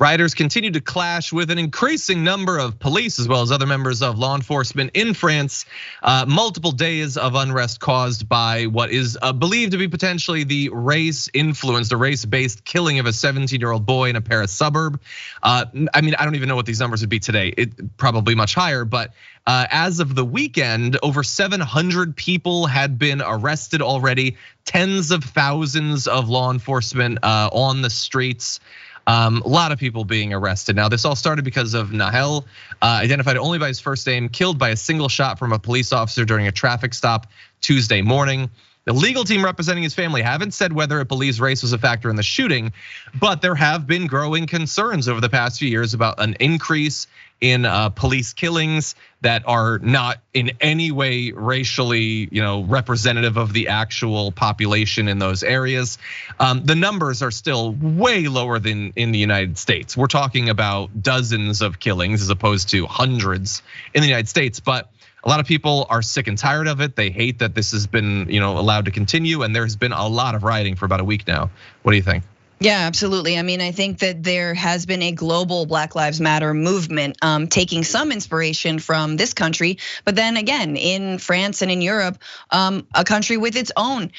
Rioters continue to clash with an increasing number of police as well as other members of law enforcement in France. Multiple days of unrest caused by what is believed to be potentially the race-influenced, a race-based killing of a 17-year-old boy in a Paris suburb. I mean, I don't even know what these numbers would be today. It probably much higher, but as of the weekend, over 700 people had been arrested already. Tens of thousands of law enforcement on the streets. A lot of people being arrested. Now, this all started because of Nahel, identified only by his first name, killed by a single shot from a police officer during a traffic stop Tuesday morning. The legal team representing his family haven't said whether it believes race was a factor in the shooting, but there have been growing concerns over the past few years about an increase in police killings that are not in any way racially, representative of the actual population in those areas. The numbers are still way lower than in the United States. We're talking about dozens of killings as opposed to hundreds in the United States, but a lot of people are sick and tired of it. They hate that this has been, allowed to continue, and there's been a lot of rioting for about a week now. What do you think? Yeah, absolutely. I mean, I think that there has been a global Black Lives Matter movement taking some inspiration from this country, but then again, in France and in Europe, a country with its own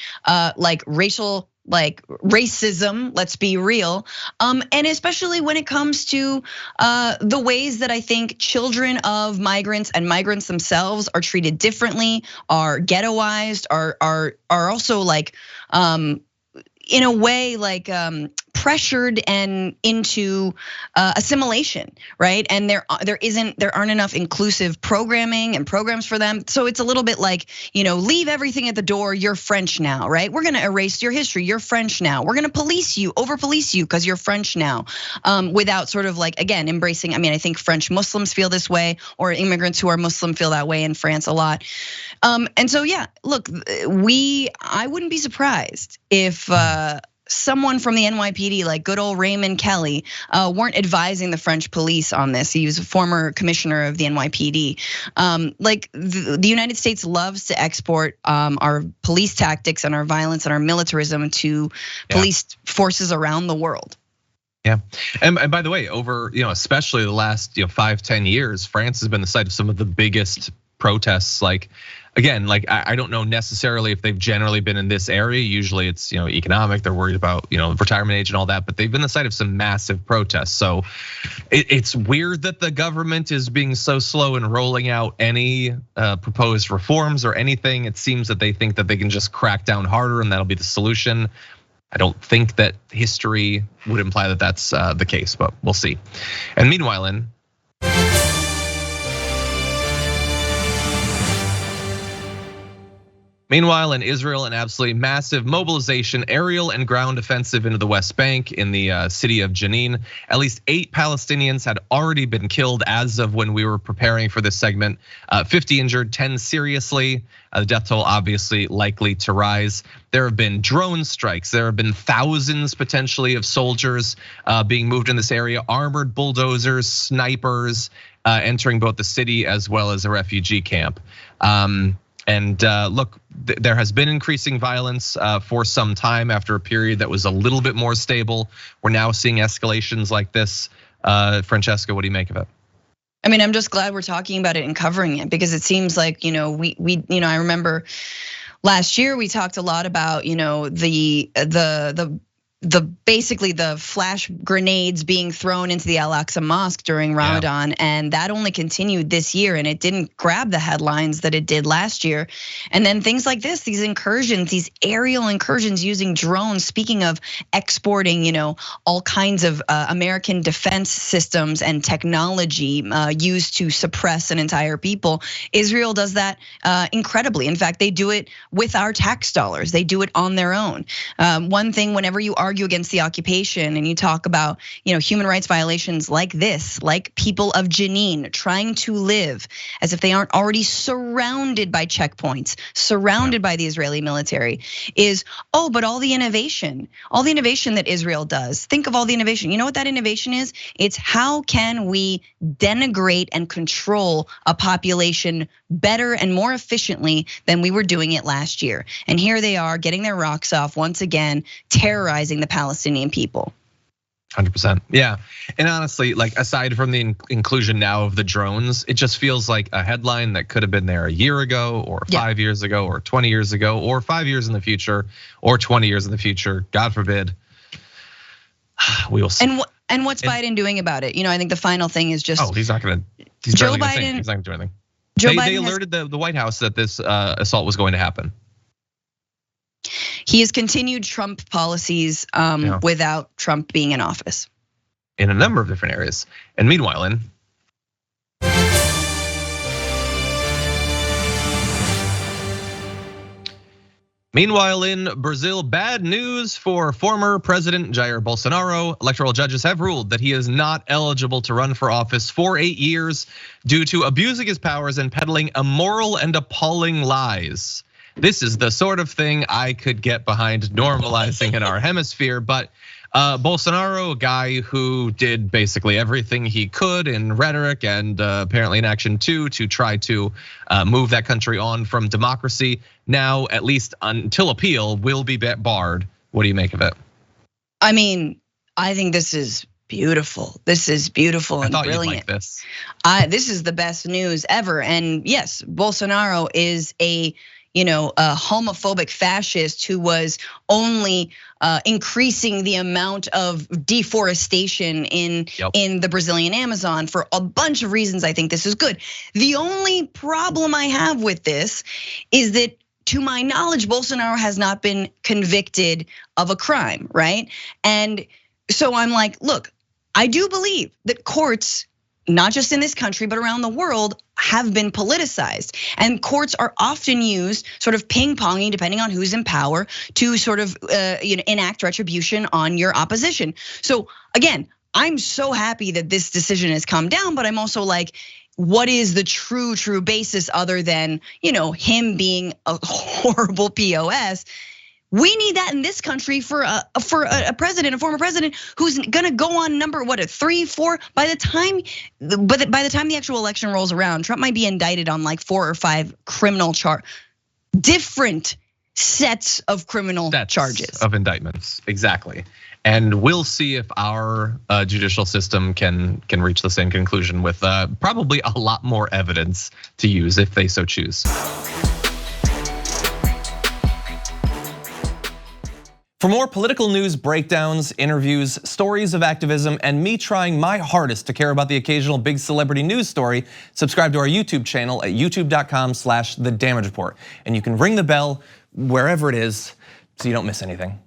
racism, let's be real. And especially when it comes to the ways that I think children of migrants and migrants themselves are treated differently, are ghettoized, are also in a way pressured and into assimilation, right? And there aren't enough inclusive programming and programs for them. So it's a little bit like, leave everything at the door, you're French now, right? We're gonna erase your history, you're French now. We're gonna police you, over police you because you're French now. Without sort of again, embracing, I think French Muslims feel this way, or immigrants who are Muslim feel that way in France a lot. And so yeah, look, I wouldn't be surprised if someone from the NYPD, like good old Raymond Kelly, weren't advising the French police on this. He was a former commissioner of the NYPD. The United States loves to export our police tactics and our violence and our militarism to police forces around the world. Yeah, and by the way, over especially the last 5-10 years, France has been the site of some of the biggest protests. I don't know necessarily if they've generally been in this area. Usually it's economic. They're worried about retirement age and all that, but they've been the site of some massive protests. So it's weird that the government is being so slow in rolling out any proposed reforms or anything. It seems that they think that they can just crack down harder and that'll be the solution. I don't think that history would imply that that's the case, but we'll see. And meanwhile, in Israel, an absolutely massive mobilization, aerial and ground offensive into the West Bank in the city of Jenin. At least 8 Palestinians had already been killed as of when we were preparing for this segment. 50 injured, 10 seriously. The death toll obviously likely to rise. There have been drone strikes. There have been thousands potentially of soldiers being moved in this area, armored bulldozers, snipers entering both the city as well as a refugee camp. And look, there has been increasing violence for some time after a period that was a little bit more stable. We're now seeing escalations like this. Francesca, what do you make of it? I'm just glad we're talking about it and covering it because it seems like I remember last year we talked a lot about basically the flash grenades being thrown into the Al-Aqsa Mosque during Ramadan, and that only continued this year, and it didn't grab the headlines that it did last year. And then things like this, these incursions, these aerial incursions using drones. Speaking of exporting, all kinds of American defense systems and technology used to suppress an entire people. Israel does that incredibly. In fact, they do it with our tax dollars. They do it on their own. One thing, whenever you argue against the occupation and you talk about human rights violations like this, like people of Jenin trying to live as if they aren't already surrounded by checkpoints, surrounded by the Israeli military, is but all the innovation that Israel does. Think of all the innovation. You know what that innovation is? It's how can we denigrate and control a population better and more efficiently than we were doing it last year. And here they are getting their rocks off once again, terrorizing the Palestinian people. 100%. Yeah. And honestly, like aside from the inclusion now of the drones, it just feels like a headline that could have been there a year ago or 5 years ago or 20 years ago or 5 years in the future or 20 years in the future, God forbid. We will see. And what's Biden doing about it? I think the final thing is just he's not gonna Joe Biden. He's not gonna do anything. They Joe Biden alerted the White House that this assault was going to happen. He has continued Trump policies without Trump being in office. In a number of different areas. And meanwhile, in Brazil, bad news for former President Jair Bolsonaro. Electoral judges have ruled that he is not eligible to run for office for 8 years due to abusing his powers and peddling immoral and appalling lies. This is the sort of thing I could get behind normalizing in our hemisphere, but Bolsonaro, a guy who did basically everything he could in rhetoric and apparently in action too, to try to move that country on from democracy, now at least until appeal will be barred. What do you make of it? I mean, I think this is beautiful. This is beautiful and brilliant. You'd like this. This is the best news ever. And yes, Bolsonaro is a homophobic fascist who was only increasing the amount of deforestation in the Brazilian Amazon for a bunch of reasons. I think this is good. The only problem I have with this is that, to my knowledge, Bolsonaro has not been convicted of a crime, right? And so I'm like, look, I do believe that courts, not just in this country, but around the world, have been politicized. And courts are often used sort of ping-ponging, depending on who's in power, to sort of enact retribution on your opposition. So again, I'm so happy that this decision has come down, but I'm also like, what is the true basis other than him being a horrible POS? We need that in this country for a president, a former president, who's gonna go on number 3, 4 by the time the actual election rolls around. Trump might be indicted on like 4 or 5 criminal different sets of criminal charges of indictments, exactly. And we'll see if our judicial system can reach the same conclusion with probably a lot more evidence to use if they so choose. For more political news breakdowns, interviews, stories of activism, and me trying my hardest to care about the occasional big celebrity news story, subscribe to our YouTube channel at youtube.com/The Damage Report. And you can ring the bell wherever it is so you don't miss anything.